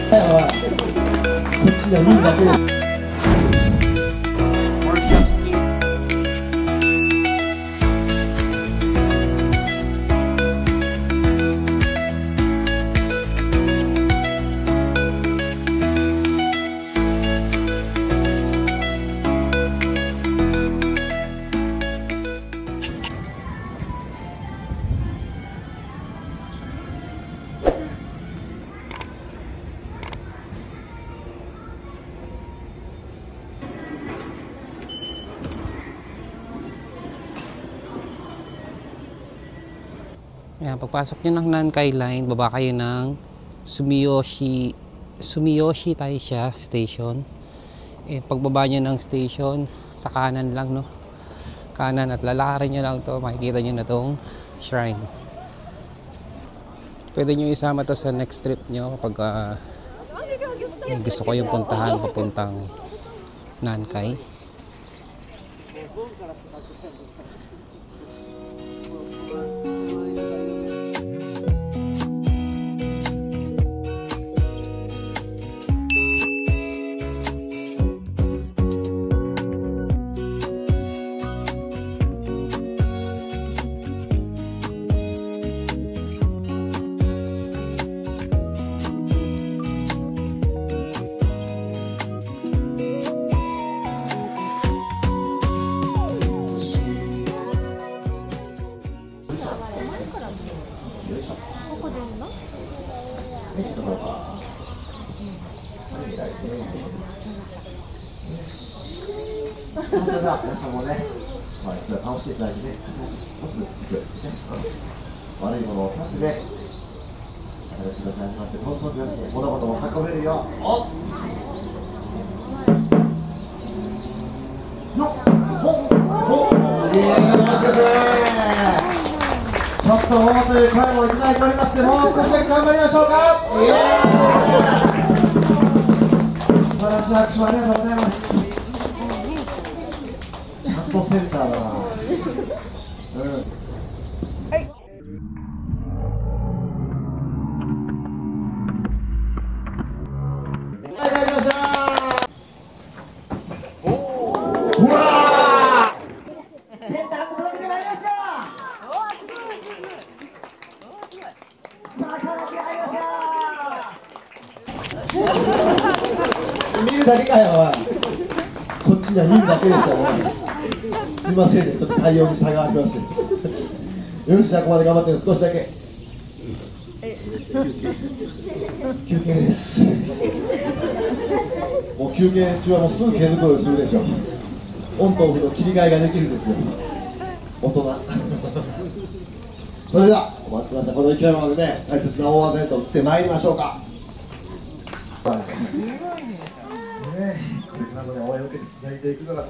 こっちが見るだけで。Ayan, pagpasok nyo ng Nankai Line, baba kayo ng Sumiyoshi Taisha Station. Pagbaba nyo ng station, sa kanan lang, no? Kanan, at lalakarin nyo lang to, makikita nyo na tong shrine. Pwede nyo isama to sa next trip nyo kapag gusto ko yung puntahan papuntang Nankai.ちょっともうという声もいただいておりますので、もう少しだけ頑張りましょうか。素晴らしい拍手をありがとうございます。ちゃんとセンターだな。はい。見るだけかよ、こっちには見るだけでしたね。すいませんね、ちょっと対応に差がありまして。よし、じゃあここまで頑張ってる、少しだけ。休憩です。もう休憩中はもうすぐ毛づくろいするでしょ。オンとオフの切り替えができるんですよ。大人。それではお待ちしましたこの勢いまでね、大切な大技へと移ってまいりましょうか。これからも応援を受けてつないでいくのが。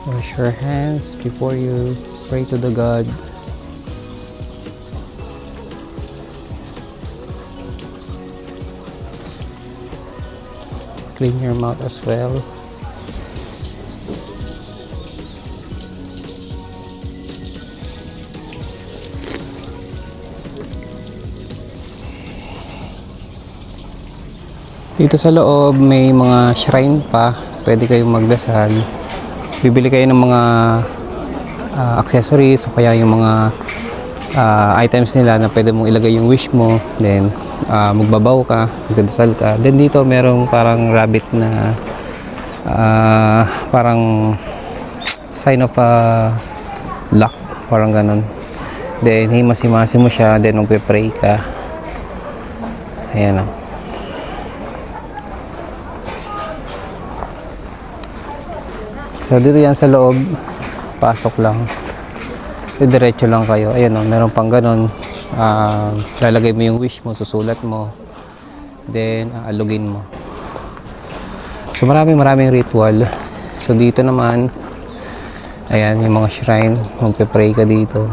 Wash your hands before you pray to the God. Clean your mouth as well. Dito sa loob may mga shrine pa, pwede kayong magdasal. Bibili kayo ng mga accessories o kaya yung mga items nila na pwede mong ilagay yung wish mo. Then magbabaw ka, magdadasal ka. Then dito merong parang rabbit na parang sign of luck, parang ganun. Then himasi-masi mo siya, then magpe-pray ka. Ayan lang. So dito yan sa loob, Pasok lang. Diretso lang kayo. Ayan o, meron pang ganun. Lalagay mo yung wish mo, susulat mo. Then, aalugin mo. So, maraming ritual. So, dito naman, ayan, yung mga shrine. Magpe-pray ka dito.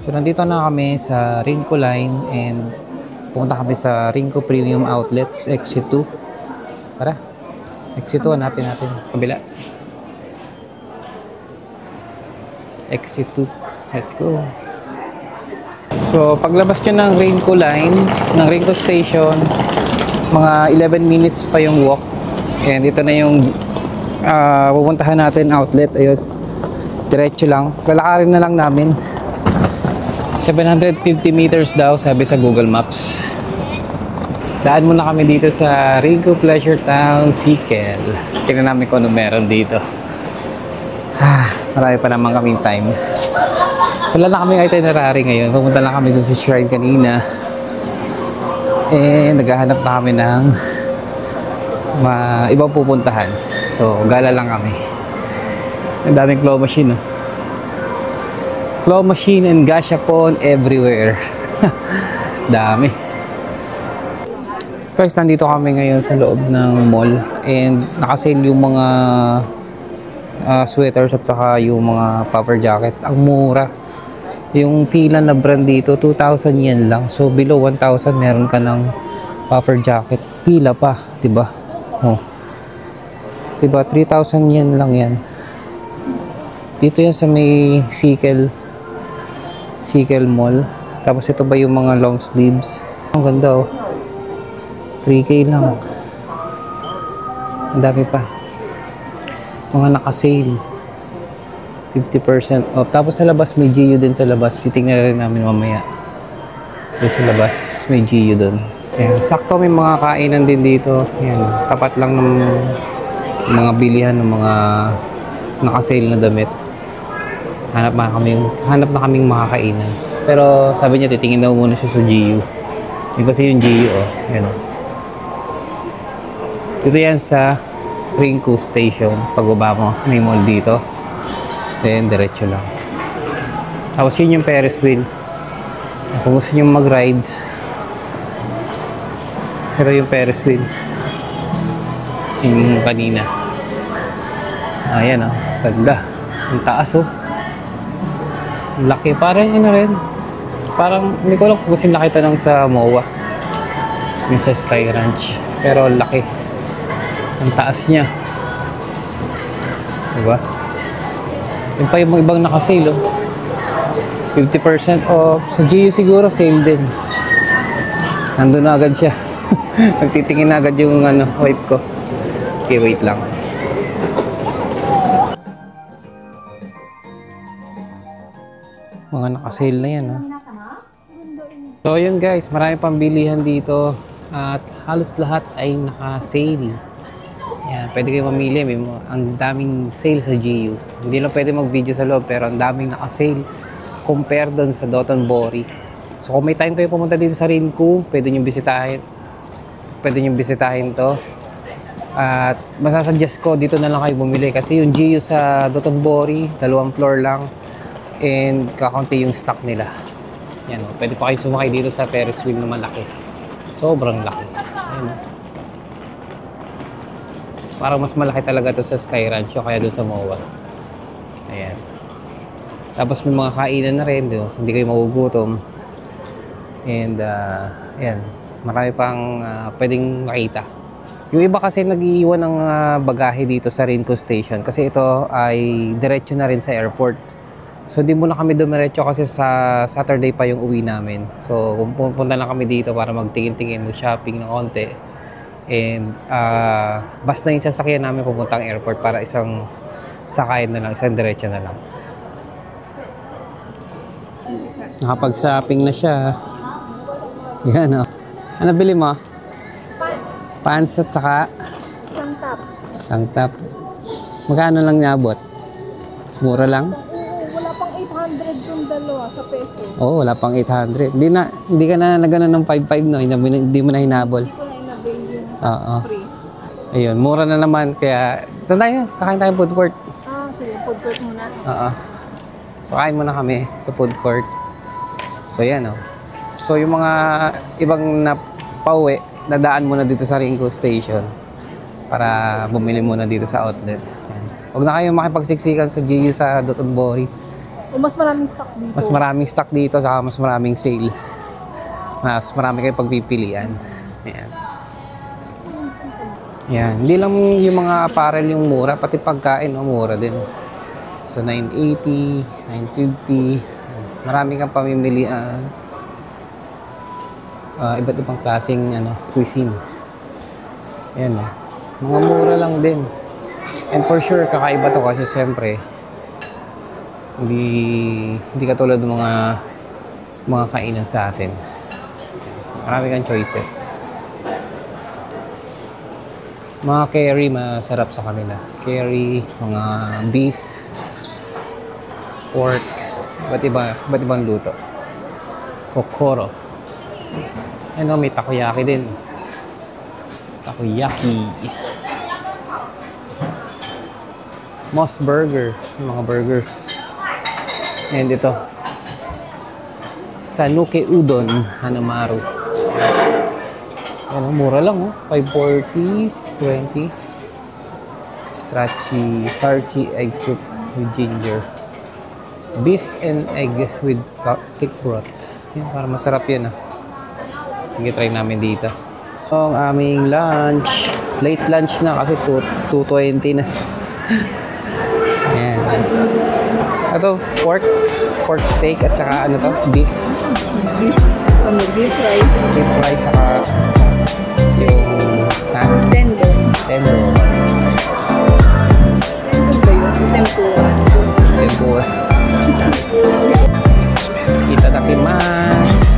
So, nandito na kami sa Rinco Line and pumunta kami sa Rinco Premium Outlets, Exit 2. Tara, Exit 2, hanapin natin. Kabila. Exit 2. Let's go. So, paglabas nyo ng Rinco Line, ng Rinco Station, mga 11 minutes pa yung walk. And ito na yung pupuntahan natin outlet. Ayun, diretso lang. Lalakarin na lang namin. 750 meters daw, sabi sa Google Maps. Daan muna kami dito sa Rinco Pleasure Town, Siquel. Tingnan namin kung ano meron dito. Marami pa naman kaming time. Wala na kaming itinerary ngayon. Pumunta lang kami dun sa shrine kanina. Naghahanap na kami ng ibang pupuntahan. So, gala lang kami. Ang daming claw machine, no? Claw machine and gashapon everywhere. Dami. First, nandito kami ngayon sa loob ng mall. And nakasale yung mga sweaters at saka yung mga puffer jacket. Ang mura. Yung Fila na brand dito, 2,000 yen lang. So, below 1,000 meron ka ng puffer jacket. Fila pa, diba? Oh. Diba, 3,000 yen lang yan. Dito yan sa may Siquel Mall. Tapos ito ba yung mga long sleeves? Ang ganda oh. 3K lang. Ang dami pa. Mga naka-sale. 50% off. Tapos sa labas may GU din sa labas. Titingnan rin namin mamaya. Doon sa labas may GU doon. Ayan. Sakto may mga kainan din dito. Ayan. Tapat lang ng mga bilihan ng mga naka-sale na damit. Hanap na kaming makakainan. Pero sabi niya, titingin daw muna siya sa GU. Yung kasi yung GU, oh. Yan, oh. Dito yan sa Rinco Station. Pagbaba mo, may mall dito. Then, diretso lang. Tapos yun yung Ferris wheel. Kung gusto nyo mag-rides, pero yung Ferris wheel. Yung kanina. Ayan, oh. Ganda. Ang taas, oh. Laki. Parang ano rin. Parang, hindi ko lang kung gusto nakita ng sa MOA. Yung sa Sky Ranch. Pero laki. Ang taas niya. Diba? Yung pa yung ibang nakasale, oh. 50% off. Sa GU siguro, sale din. Nandun na agad siya. Nagtitingin na agad yung wife ko. Okay, wait lang. Mga nakasale na yan, ha. So yun guys, marami pang bilihan dito. At halos lahat ay naka-sale. Yan, pwede kayo mamili. Ang daming sale sa GU. Hindi lang pwede mag-video sa loob, pero ang daming naka-sale compare doon sa Dotonbori. So kung may time kayo pumunta dito sa Rinku, pwede nyo bisitahin. Pwede nyo bisitahin to. At masasuggest ko, dito na lang kayo bumili. Kasi yung GU sa Dotonbori, 2 floor lang. And kakaunti yung stock nila. Yan, pwede pa kayo sumakay dito sa Ferris wheel na malaki. Sobrang laki. Ayan. Parang mas malaki talaga to sa Sky Ranch o kaya doon sa MOA. Ayan. Tapos may mga kainan na rin doon, so hindi kayo magugutom. And ayan, marami pang pwedeng makita. Yung iba kasi nag-iiwan ng bagahe dito sa Rinku Station kasi ito ay diretso na rin sa airport. So di muna kami dumiretso kasi sa Saturday pa yung uwi namin. So pupunta lang kami dito para magtingin-tingin, mag-shopping ng konti. And basta yung sasakyan namin pupuntang airport para isang sakayan na lang, isang diretso na lang. Nakapag-shopping na siya. Yan o. Ano bili mo? Pants at saka? Sangtap. Sangtap. Magkano lang niabot? Mura lang? Wala pang 800 yung dalawa sa peso. Oo, wala pang 800. Hindi ka na nagano ng 5.5 no? Hindi mo na hinabol. Hindi ko na inabay yung Oo. free. Ayun, mura na naman. Kaya, doon tayo. Kakain tayo food court. Sige, food court muna. Oo. So, kain muna kami sa food court. So, yan o. So, yung mga ibang napauwi, nadaan muna dito sa Rinku Station para bumili muna dito sa outlet. Yan. Huwag na kayong makipagsiksikan sa GU sa Dotonbori. O mas maraming stock dito. Mas maraming stock dito, saka mas maraming sale. Mas marami kayong pagpipilian. Yan. Yan. Hindi lang yung mga apparel yung mura, pati pagkain, mura din. So, 980, 950. Marami kang pamimilian. Iba't ibang klaseng cuisine. Yan o. Mga mura lang din. And for sure, kakaiba to kasi siyempre, hindi katulad ng mga kainan sa atin. Marami kang choices. Mga curry, masarap sa kanila. Curry, mga beef, pork, iba't ibang luto. Kokoro. Ano, may takoyaki din. Takoyaki. Moss Burger. Yung mga burgers. And ito. Sanuke Udon Hanamaru. Ano, mura lang oh. 540, 620. Starchy egg soup with ginger. Beef and egg with thick broth. Yan, para masarap yan ah. Sige, try namin dito. Ang aming lunch. Late lunch na kasi 2:20 na. Ayan. Ito, pork steak at saka ano to? Beef. Beef rice. Beef rice saka yung Tendon. tendo. Tendon ba yun? Tempura. Tempura. Itadakimasu.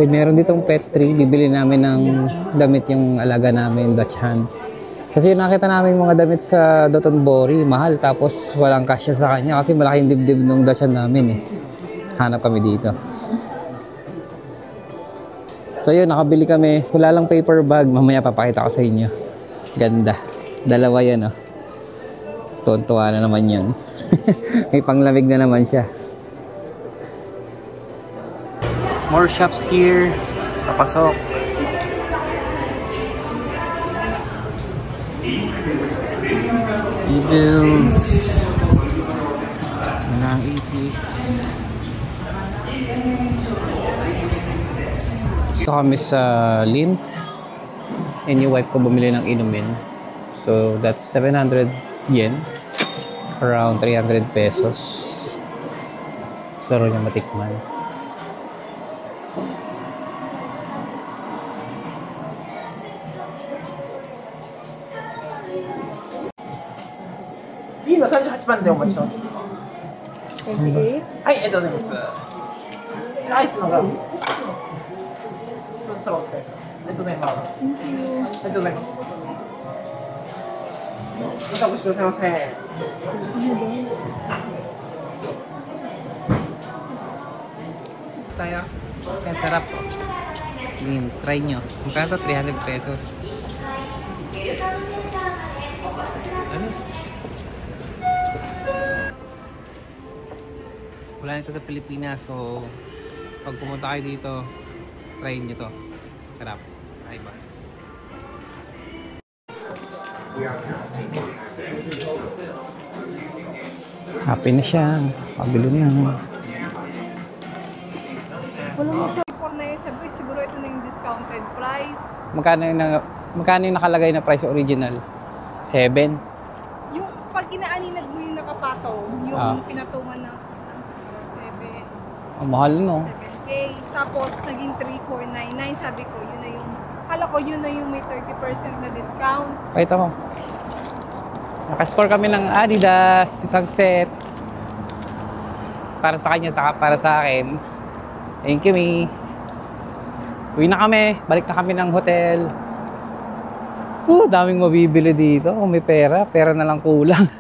Okay, meron ditong pet tree. Bibili namin ng damit yung alaga namin, Dutch Hand. Kasi yung nakita namin mga damit sa Dotonbori, mahal. Tapos walang kasya sa kanya kasi malaking dibdib nung Dutch Hand namin eh. Hanap kami dito. So yun, nakabili kami. Wala lang paper bag. Mamaya papakita ko sa inyo. Ganda. Dalawa yan oh. Tuwan-tuwa na naman yan. May panglamig na naman siya. More shops here. Papasok. E-bills. Walang E6. Ito kami sa Lindt. And yung wife ko bumili ng inumin. So that's 700 yen. Around 300 pesos. Gusto niya matikman. B の38番でお待ちのですか。 28? はい、ありがとうございます。アイスのガム。スプーンストローを使います。ありがとうございます。Thank you. ありがとうございます。またお越しくださいませ。 Tayo. Yan, sarap. Yan, try nyo. Magkano to? 300 pesos. Anis. Wala nito sa Pilipinas. So, pag pumunta kayo dito, try nyo to. Sarap. Ay ba? Happy na siya. Pabilo na. Wala mo siya. Before na yun, sabi ko, siguro ito na yung discounted price. Magkano yung nakalagay na price original? 7? Yung pag inaaninag mo yung nakapataw, yung pinatungan ng sticker, 7. Mahal no? 7K. Tapos, naging 3,499. Sabi ko, yun na yung, akala ko yun na yung may 30% na discount. Pakita mo. Nakascore kami ng Adidas, isang set. Para sa kanya, saka para sa akin. Thank you, Mi. Uwi na kami. Balik na kami ng hotel. Daming mabibili dito. Kung may pera, pera na lang kulang.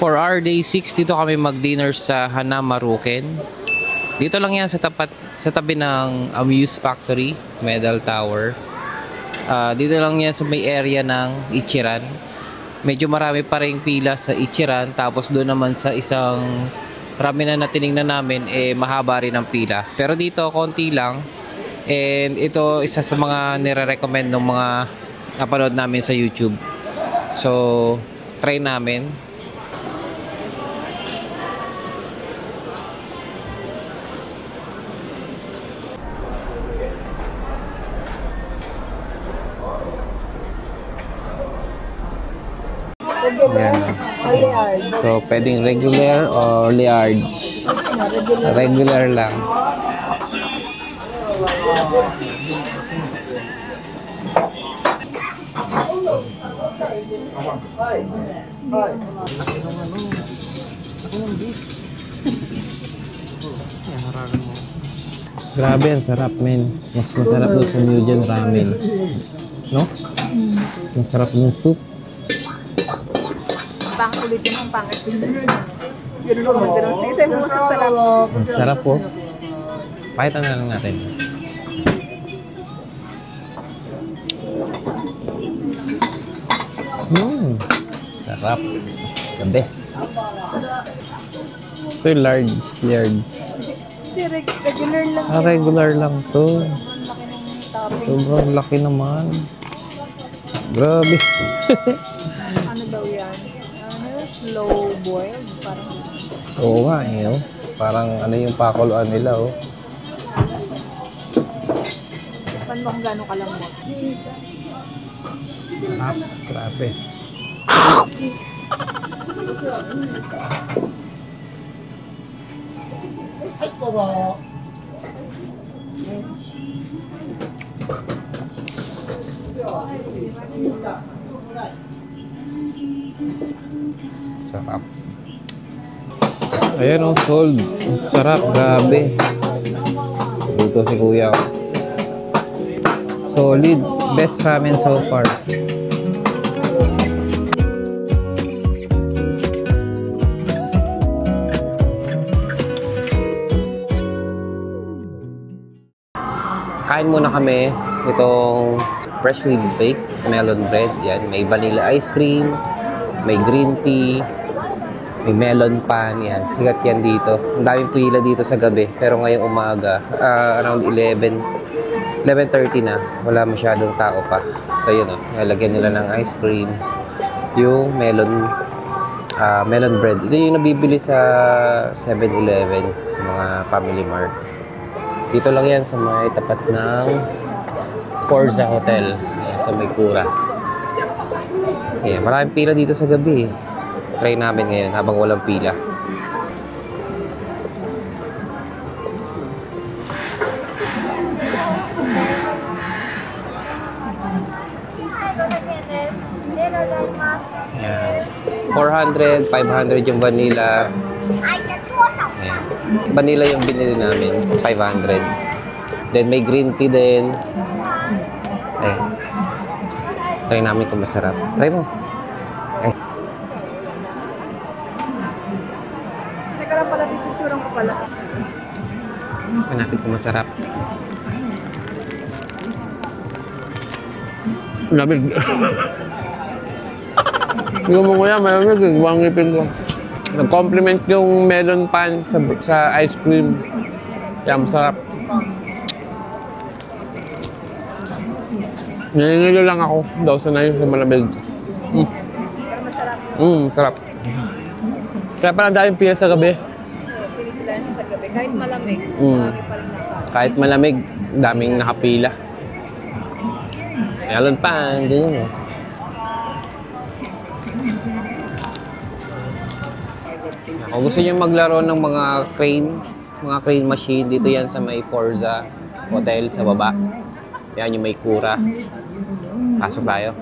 For our day 6, dito kami mag-dinner sa Hanamaruken. Dito lang yan sa tabi ng Amuse Factory, Medal Tower. Dito lang yan sa may area ng Ichiran. Medyo marami pa rin pila sa Ichiran. Tapos doon naman sa isang ramen na tinignan namin, mahaba rin ang pila. Pero dito, konti lang. And ito, isa sa mga nire-recommend ng mga napanood namin sa YouTube. So, try namin. Yan. So, pwedeng regular or large. Regular lang. Grabe, ang sarap, men. Mas masarap doon sa Mugen Ramen. No? Masarap yung soup. Pangit ulitin ang pangit. Ganun ako mag-ganun. Sige, sa'yo mo masasarap. Ang sarap po. Pakita na lang natin. Sarap. The best. Ito yung large. Hindi, regular lang. Regular lang to. Ang laki ng topping. Sobrang laki naman. Grabe. Ano daw yan? Slow boiled? Parang... Oo nga eh. Oh. Parang ano yung pakuluan nila oh. Paano kung gano'ng kalambot? Sarap. Grabe. はいどうぞ。 Sarap. Ayan o, sold. Sarap, grabe. Dito si kuya. Solid. Best ramen so far. Kain muna kami itong freshly baked melon bread. Yan, may vanilla ice cream, may green tea, may melon pan. Yan, sikat yan dito. Ang daming pila dito sa gabi. Pero ngayong umaga, around 11:30 na. Wala masyadong tao pa. So yun o, nalagyan nila ng ice cream. Yung melon bread. Ito yung nabibili sa 7-Eleven, sa mga Family Mart. Dito lang yan sa may tapat ng Forza Hotel. Sa may Cura. Yeah, maraming pila dito sa gabi. Try namin ngayon habang walang pila. Yeah. 400, 500 yung vanilla. Ayan. Vanilla yung binili namin, 500. Then may green tea din. Ayan. Try namin kung masarap. Try mo. Ay. Teka lang pala, pipicturean ko pala. Try natin kung masarap. Lamig. Yung mo kuya, malamig. Buwang ngipin ko. Nag-compliment yung melon pan sa ice cream. Kaya masarap. Nilingilo lang ako. Daw sanay sa malamig. Pero masarap. Masarap. Kaya pala daming pila sa gabi. Pinipilahan sa gabi. Kahit malamig, marami pa rin nakain. Kahit malamig, daming nakapila. Melon pan, ganyan o. Kung gusto nyo maglaro ng mga crane machine, dito yan sa may Forza Hotel sa baba. Yan yung may Cura. Pasok tayo.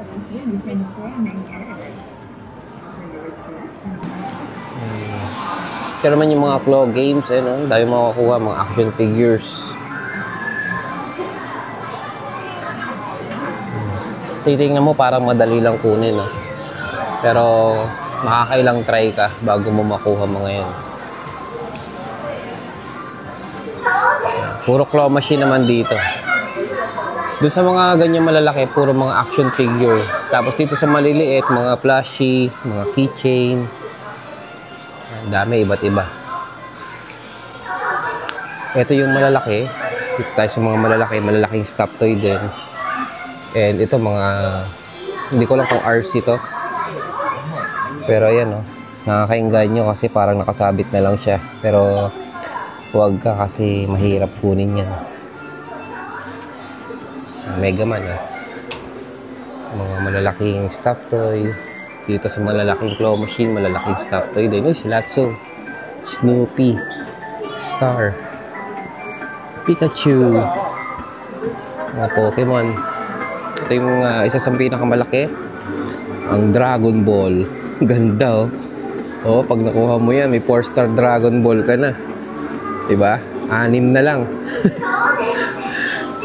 Ito naman yung mga claw games, eh, no? Dahil makakuha mga action figures. Titingnan mo parang madali lang kunin, no? Pero makakailang try ka bago mo makuha mga yan. Puro claw machine naman dito. Doon sa mga ganyan malalaki, puro mga action figure. Tapos dito sa maliliit, mga plushie, mga keychain. Ang dami, iba't iba. Ito yung malalaki. Dito tayo sa mga malalaking stop toy din. And ito mga, hindi ko lang kung RC to. Pero ayan o, nakakainganyo kasi parang nakasabit na lang siya. Pero huwag ka kasi mahirap kunin yan. Mega Man mga malalaking stop toy. Dito sa malalaking claw machine, malalaking stop toy din. Si Lotso, Snoopy, Star, Pikachu, mga Pokemon. Ito yung isa sa pinakamalaki, ang Dragon Ball. Ganda oh. Oh, pag nakuha mo yan, may 4-star Dragon Ball ka na. Diba? 6 na lang.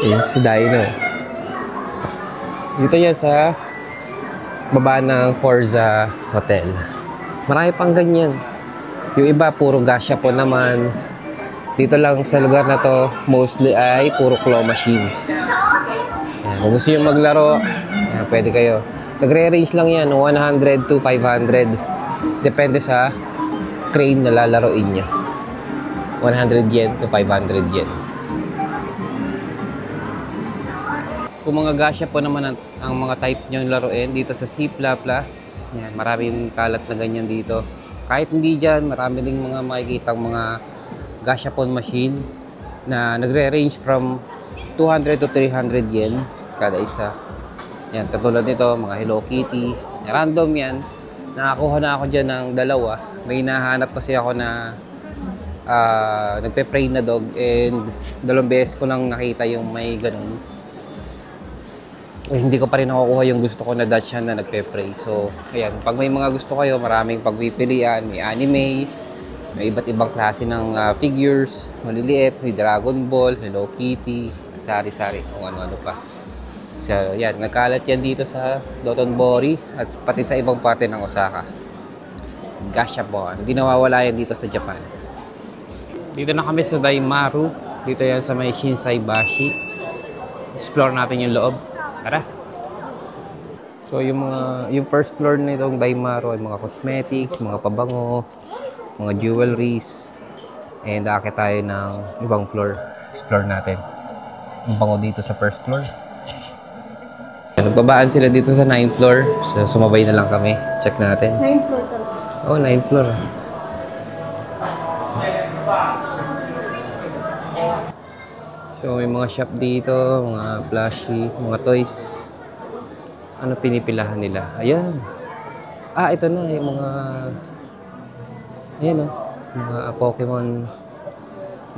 Yan si Dino. Dito yan sa baba ng Forza Hotel. Marami pang ganyan. Yung iba, puro gasya po naman. Dito lang sa lugar na to, mostly ay puro claw machines. Yan. Kung gusto nyo maglaro, yan, pwede kayo. Nagre-range lang yan, 100 to 500. Depende sa crane na lalaroin nyo. 100 yen to 500 yen. Kung mga gasya po naman ang mga type nyo laruin dito sa Cipla Plus, yan, maraming kalat na ganyan dito. Kahit hindi dyan, marami rin mga makikitang mga gashapon machine na nagre-range from 200 to 300 yen kada isa. Yan, katulad nito, mga Hello Kitty. Random yan. Nakakuha na ako dyan ng dalawa. May hinahanap kasi ako na nagpe-pray na dog and 2 beses ko lang nakita yung may ganun. Hindi ko pa rin nakukuha yung gusto ko na Dachshund na nagpe-pray. So, ayan. Pag may mga gusto kayo, maraming pagpipilian. May anime, may iba't ibang klase ng figures, maliliit, may Dragon Ball, Hello Kitty, sari-sari, kung ano-ano pa. So, yan. Nagkalat yan dito sa Dotonbori at pati sa ibang parte ng Osaka. Gashapon. Hindi nawawala yan dito sa Japan. Dito na kami sa Daimaru. Dito yan sa may Shinsaibashi. Explore natin yung loob. Tara! So, yung first floor nitong Daimaru ay mga cosmetics, mga pabango, mga jewelries. And akit tayo ng ibang floor. Explore natin. Ang bango dito sa first floor. Nagbabaan sila dito sa 9th floor. So, sumabay na lang kami. Check natin. 9th floor talaga. Oh, 9th floor. So, may mga shop dito. Mga plushie, mga toys. Ano pinipilahan nila? Ayan. Ito na. Yung mga... Ayan, oh. Mga Pokemon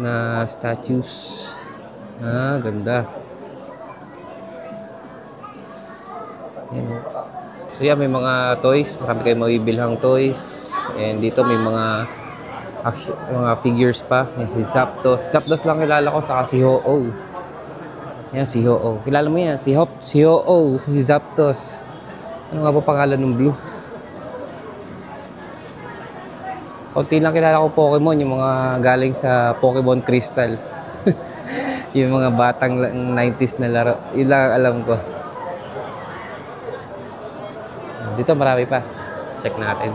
na statues. Ganda. Ayan. So yeah, may mga toys. Marami kayong mabibilhang toys. And dito may mga figures pa. Yan si Zapdos. Zapdos lang kilala ko, saka si Ho-Oh. Yan si Ho-Oh. Kilala mo yan? Si Ho-Oh. Si Zapdos. Ano nga ba pangalan ng blue? Kunti lang kilala ko Pokemon. Yung mga galing sa Pokemon Crystal. Yung mga batang 90s na laro. Yun lang alam ko. Dito marami pa. Check natin.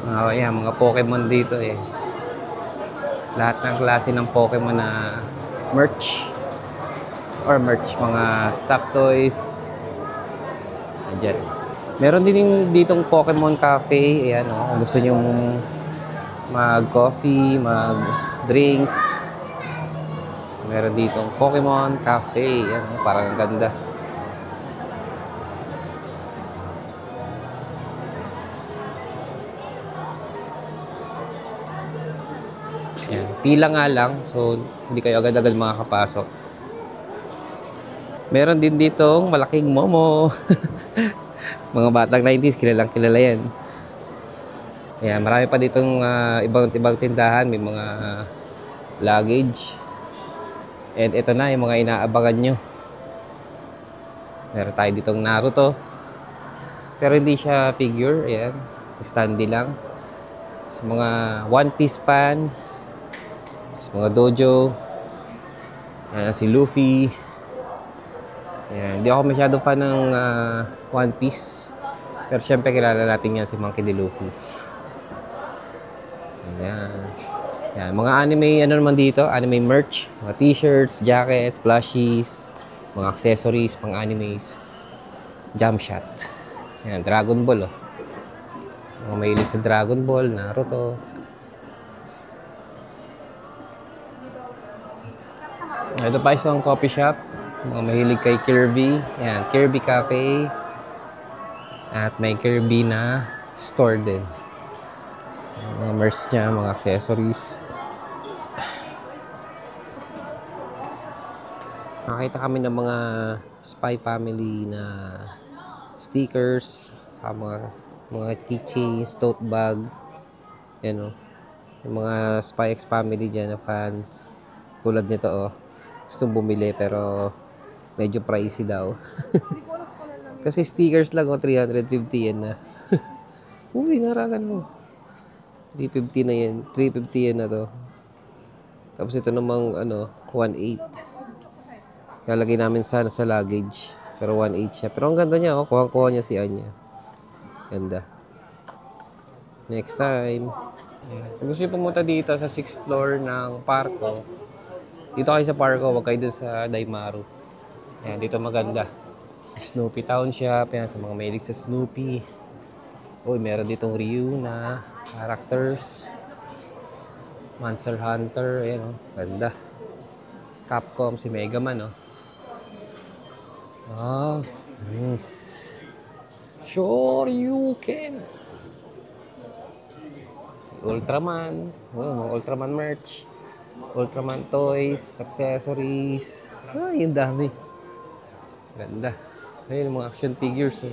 Mga Pokemon dito eh. Lahat ng klase ng Pokemon na merch. Mga stock toys. Ayan. Meron din ditong Pokemon Cafe. Ayan, oh. Kung gusto nyong mag-coffee, mag-drinks. Meron ditong Pokemon Cafe. Ayan, oh. Parang ganda. Yan. Pila nga lang, so hindi kayo agad-agad makakapasok. Meron din ditong malaking Momo. Mga batang 90s, kilalang kilala yan. Ayan, marami pa ditong ibang tindahan, may mga luggage. And ito na yung mga inaabangan nyo. Meron tayo ditong Naruto. Pero hindi siya figure, ayan. Standy lang. Sa mga One Piece fan, sa mga dojo. Ayan, si Luffy. Ayan, hindi ako masyado fan ng One Piece. Pero syempre kilala natin yan si Monkey D. Luffy. Ayan. Ayan, mga anime, ano naman dito? Anime merch. Mga t-shirts, jackets, plushies, mga accessories, pang animes. Jump shot. Ayan, Dragon Ball, oh. Mga mahilig sa Dragon Ball, Naruto. Ito pa isang coffee shop. Mga mahilig kay Kirby. Ayan, Kirby Cafe. At may Kirby na store din. Mga merch niya, mga accessories. Nakita kami ng mga Spy Family na stickers. Sa mga keychains, tote bag. Yan, oh. Yung mga Spy X Family dyan na fans. Tulad nito, oh. Gustong bumili pero medyo pricey daw. Kasi stickers lang, oh, 350 yan na. Uy, naragan mo. 350 na yan. 350 yan na to. Tapos ito namang, 1.8. Lalagay namin sana sa luggage. Pero 1.8 siya. Pero ang ganda niya, oh. Kuha niya si Anya. Ganda. Next time. Kung gusto niyo pumunta dito sa 6th floor ng Parco, dito kayo sa Parco, huwag kayo dun sa Daimaru. Ayan, dito maganda. Snoopy Town Shop. Ayan, sa mga mahilig sa Snoopy. Uy, meron ditong Ryu na characters. Monster Hunter. Ayan, oh. Ganda. Capcom, si Mega Man, oh. Oh, nice. Sure you can. Ultraman. Oh, mga Ultraman merch. Ultraman toys, accessories. Yung dami. Ganda. Ayun, mga action figures. Eh.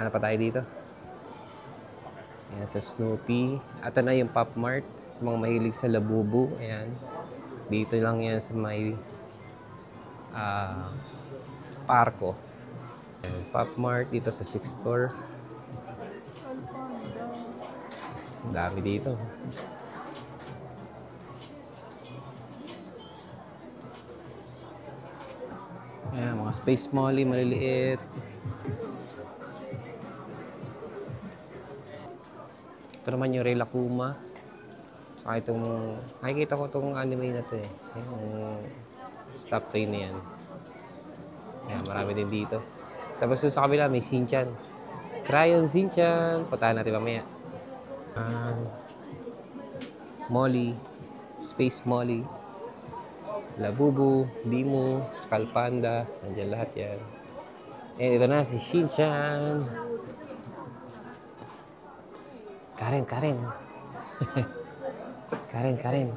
Ano pa tayo dito? Ayan, sa Snoopy. Ito na yung Pop Mart. Sa mga mahilig sa Labubu. Ayan. Dito lang yan sa may Parko. Ayan, Pop Mart dito sa 6th floor. Ang dami dito. Ayan, mga Space Molly, maliliit. Ito naman yung Rela Kuma. Saka itong, nakikita ko itong anime na ito eh. Yung stop toy na yan. Ayan, marami din dito. Tapos sa kabila may Shinchan. Crayon Shinchan. Puntahan natin mamaya. Molly. Space Molly. Labubu. Dimo. Skull Panda. Nandiyan lahat yan. Eh, ito na si Shinchan. Karen. Karen.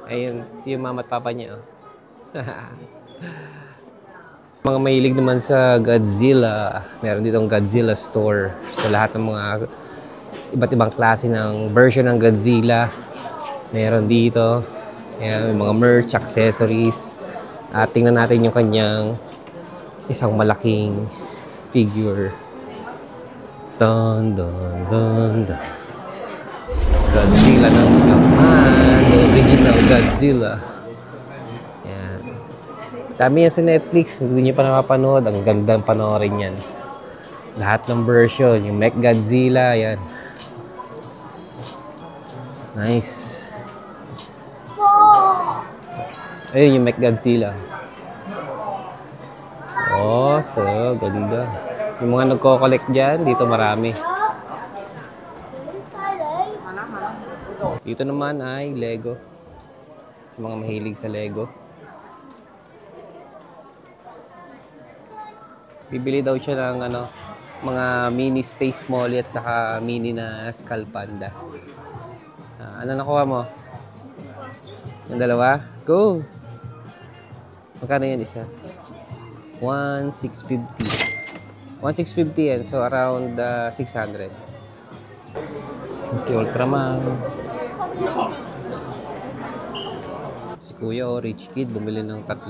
Ayun, yung mama at papa niya. Oh. Mga mahilig naman sa Godzilla. Meron ditong Godzilla store. Sa lahat ng mga iba't ibang klase ng version ng Godzilla. Meron dito. Ayan, may mga merch, accessories. At tingnan natin yung kanyang isang malaking figure. Dun. Godzilla ng Japan. The original Godzilla. Yan. Dami yan sa Netflix. Kung hindi nyo pa nakapanood, ang gandang panoorin yan. Lahat ng version. Yung Mech Godzilla. Yan. Nice. Ayun yung Mech Godzilla. Oh, so ganda. Yung mga nagko-collect dyan, dito marami. Dito naman ay Lego. Sa mga mahilig sa Lego. Bibili daw siya ng mga mini Space Molly at saka mini na Skull Panda. Ano nakuha mo? Yung dalawa? Go! Magkano yan isa? 1,650. 1,650 yan. So, around 600. Si Ultraman. Si Kuya, rich kid. Bumili ng 3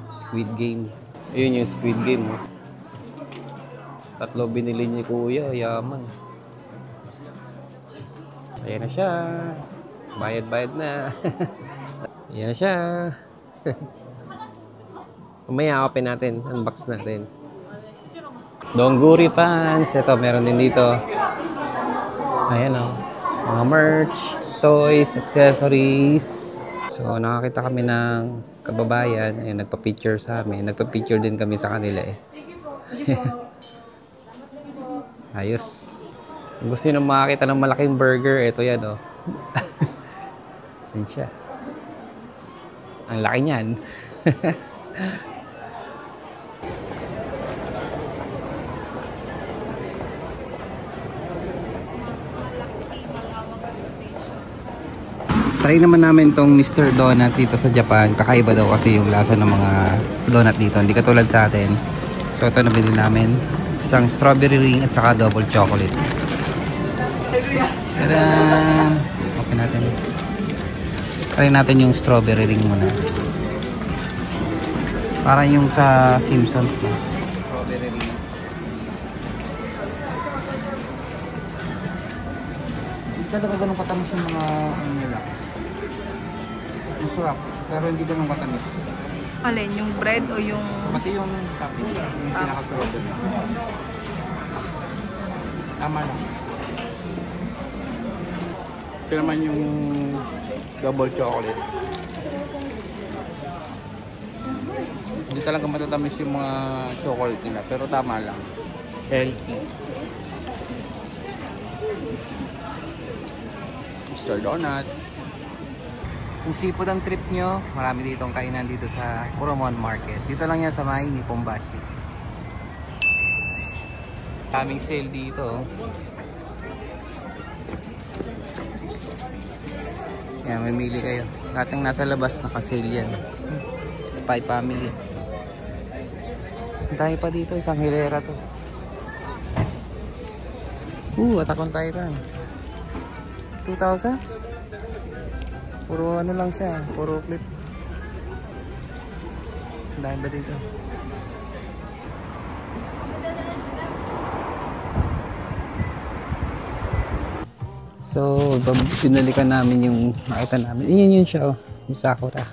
Squid Game. Ayun yung Squid Game. 3 binili ni Kuya. Yaman. Ayan na siya. Bayad na. Ayan na siya. Mamaya open natin. Unbox natin. Dongguri fans. Ito, meron din dito. Ayan o. Mga merch, toys, accessories. So, nakakita kami ng kababayan. Ayan, nagpa-picture sa amin. Nagpa-picture din kami sa kanila eh. Ayos. Kung gusto nyo makakita ng malaking burger, ito yan o. Yan siya. Ang laki niyan. Try naman namin tong Mr. Donut dito sa Japan. Kakaiba daw kasi yung lasa ng mga donut dito. Hindi katulad sa atin. So ito nabili namin. Isang strawberry ring at saka double chocolate. Tada! Open natin. Try natin yung strawberry ring muna. Parang yung sa Simpsons na. Strawberry ring. Hindi talaga ganun katamis yung mga nila. Masarap, pero hindi ganun katamis. Alin, yung bread o yung... Pati yung topping, yung pinakasarap doon. Tama lang. Ito naman yung double chocolate. Hindi talaga matatamis yung mga chocolate nila, pero tama lang. Healthy. Mr. Donut. Kung sipod ang trip nyo, marami ditong kainan dito sa Kuromon Market. Dito lang yan sa may Nipponbashi. Daming sale dito. Kaya mamili kayo. Lahat ng nasa labas naka-sale yan. Spy Family. Dahil pa dito, isang hilera to. Attack on Titan. 2,000? Puro ano lang siya, puro clip. Dahil ba dito? So, pinalikan namin yung nakita namin. Yun siya, oh. Yung Sakura.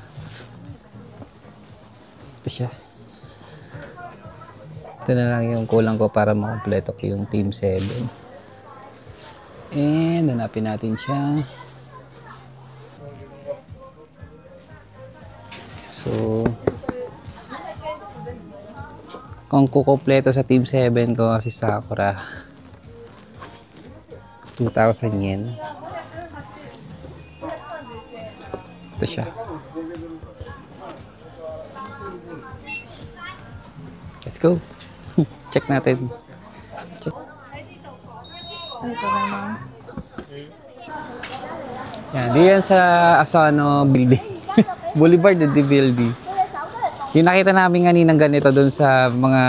Ito siya. Ito na lang yung kulang ko para makompleto ko yung Team 7. And hanapin natin siya. So, kung kukompleto sa Team 7 ko si Sakura, 2,000 yen. Ito siya. Let's go. Check natin. Check. Yan, diyan sa Asano building. Boulevard de Building. Yung nakita namin kaninang ganito doon sa mga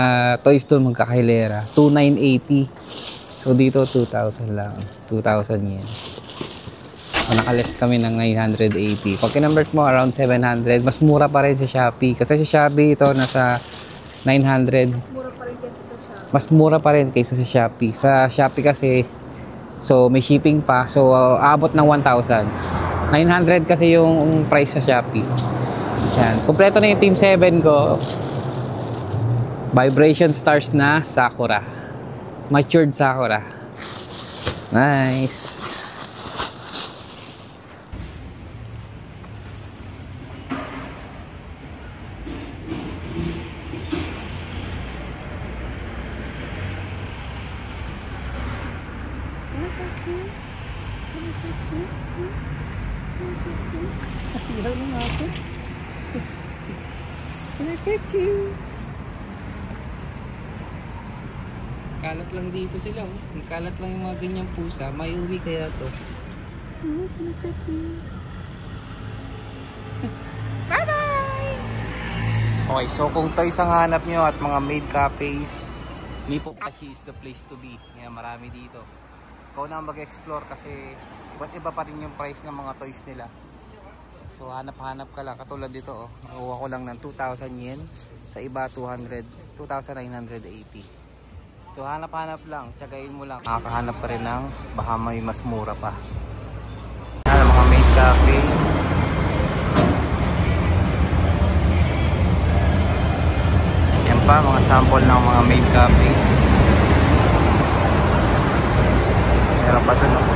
toy store magkakahilera, 2,980. So dito 2,000 lang. 2,000 yen. So, nakaless kami ng 980. Pag kinonvert mo around 700, mas mura pa rin sa Shopee. Kasi sa Shopee ito nasa 900. Mas mura pa rin kaysa sa Shopee. Sa Shopee kasi, so may shipping pa. So abot ng 1,000. 900 kasi yung price sa Shopee. Yan. Kompleto na yung Team 7 ko. Vibration Stars na Sakura. Matured Sakura. Nice. Kalat lang dito sila, oh. May kalat lang yung mga ganyang pusa. May uwi kaya to. Bye-bye! Okay, so kung toys ang hanap nyo at mga maid cafes, Nipponbashi is the place to be. Yan, marami dito. Ikaw na mag-explore kasi iba't iba pa rin yung price ng mga toys nila. So hanap-hanap ka lang. Katulad dito, oh. Nakuha ko lang ng 2,000 yen. Sa iba 2,980. So hanap-hanap lang, tsagain mo lang. Makakahanap pa rin ng baka may mas mura pa. Yan, mga maid cafe. Yan pa, mga sample ng mga maid cafes. Meron pa dun, ako.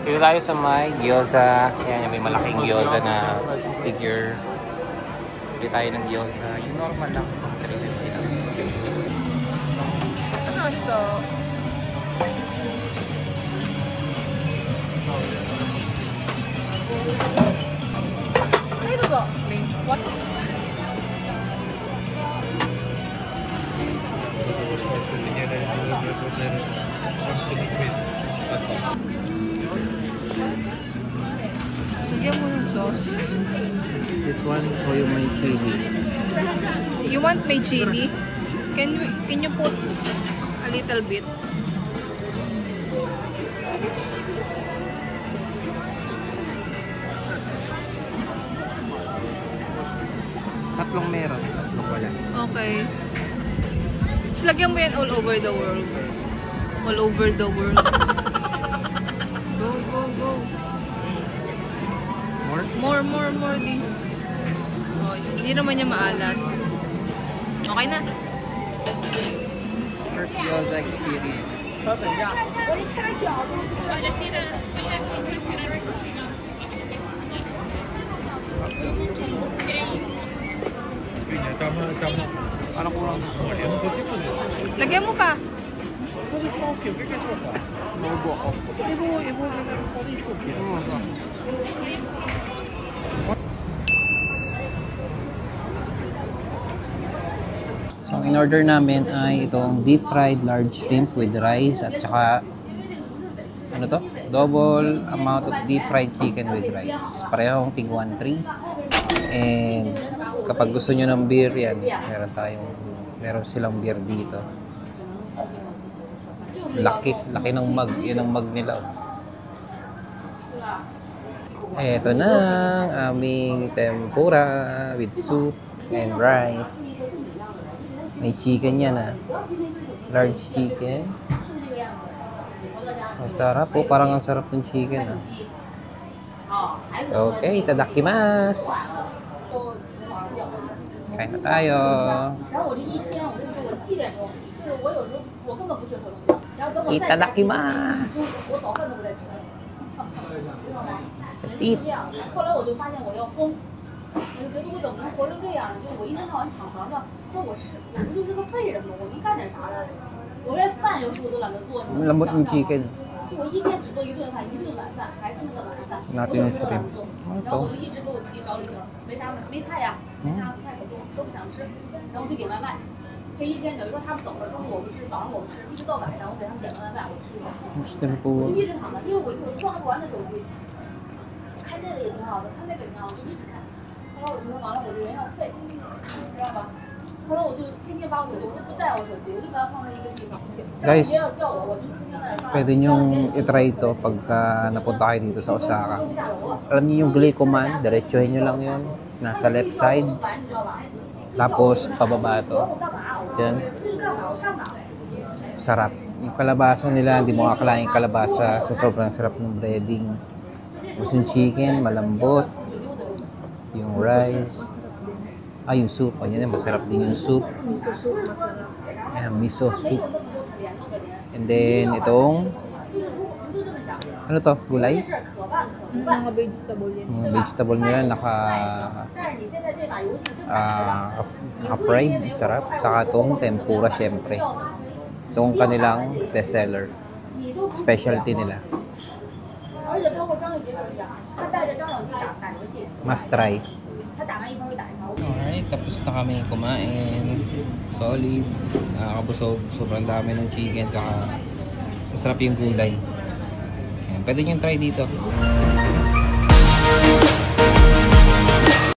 Dito tayo sa may gyoza. Yan, may malaking gyoza na figure. Dito tayo ng gyoza. Yung normal lang. Ano ito? Ano ito ba? What? Lagyan mo ng sauce. This one, or yung may chili. You want my chili? Can you put a little bit? Tatlong meron, tatlong wala. Okay. Tapos lagyan mo yan all over the world. All over the world. Go, go, go. More din. Oh, hindi naman niya maalat. Okay na. First gyoza experience. Tama. Lagyan mo pa. So, ang in-order namin ay itong deep fried large shrimp with rice at saka ano to? Double amount of deep fried chicken with rice. Parehong tig 1.3. And kapag gusto nyo ng beer yan, meron silang beer dito. Laki ng mug. Yan ang mug nila. Eto na ang aming tempura with soup and rice. May chicken yan large chicken. Ang sarap po. Parang ang sarap ng chicken Okay, itadakimasu. Kain na tayo. Itadakimasu. Let's eat. 后来我就发现我要疯，我就觉得我怎么能活成这样呢？就是我一天到晚躺床上，那我不就是个废人吗？我没干点啥的，我连饭有时我都懒得做。你能想象吗？就我一天只做一顿饭，一顿晚饭，还这么个晚上饭，我都不懒得做。然后我就一直给我自己找理由，没啥没菜呀，没啥菜可做，都不想吃，然后就点外卖。这一天等于说他们走了，中午我不吃，早上我不吃，一直到晚上我给他们点个外卖，我吃一点。我就一直躺着，因为我刷不完的手机。 看这个也挺好的，看那个也挺好，我就一直看。后来我觉得完了，我这人要废，知道吧？后来我就天天把我都不带我手机，我就把它放在一个地方。 Guys, 不要叫我，我就天天在那放。 pwede nyong itry ito pagka napunta kayo dito sa Osaka. Alam niyo yung Glicoman, diretsuhin nyo lang yun. Nasa left side. Tapos pababa ito. Diyan. Sarap. Yung kalabasa nila, hindi mo akalain kalabasa sa sobrang sarap ng breading. Tapos yung chicken, malambot. Yung rice. Yung soup. Ayan, masarap din yung soup. Miso soup, masarap. Ayan, miso soup. And then, itong ano to? Gulay? Mga vegetable yan. Yung vegetable nila naka-fried. Sarap. Saka itong tempura, syempre. Itong kanilang bestseller. Specialty nila. Must try. Alright, tapos na kami kumain. Solid. Nakakabusog. Sobrang dami ng chicken. Saka masarap yung gulay. Ayan, pwede nyo try dito.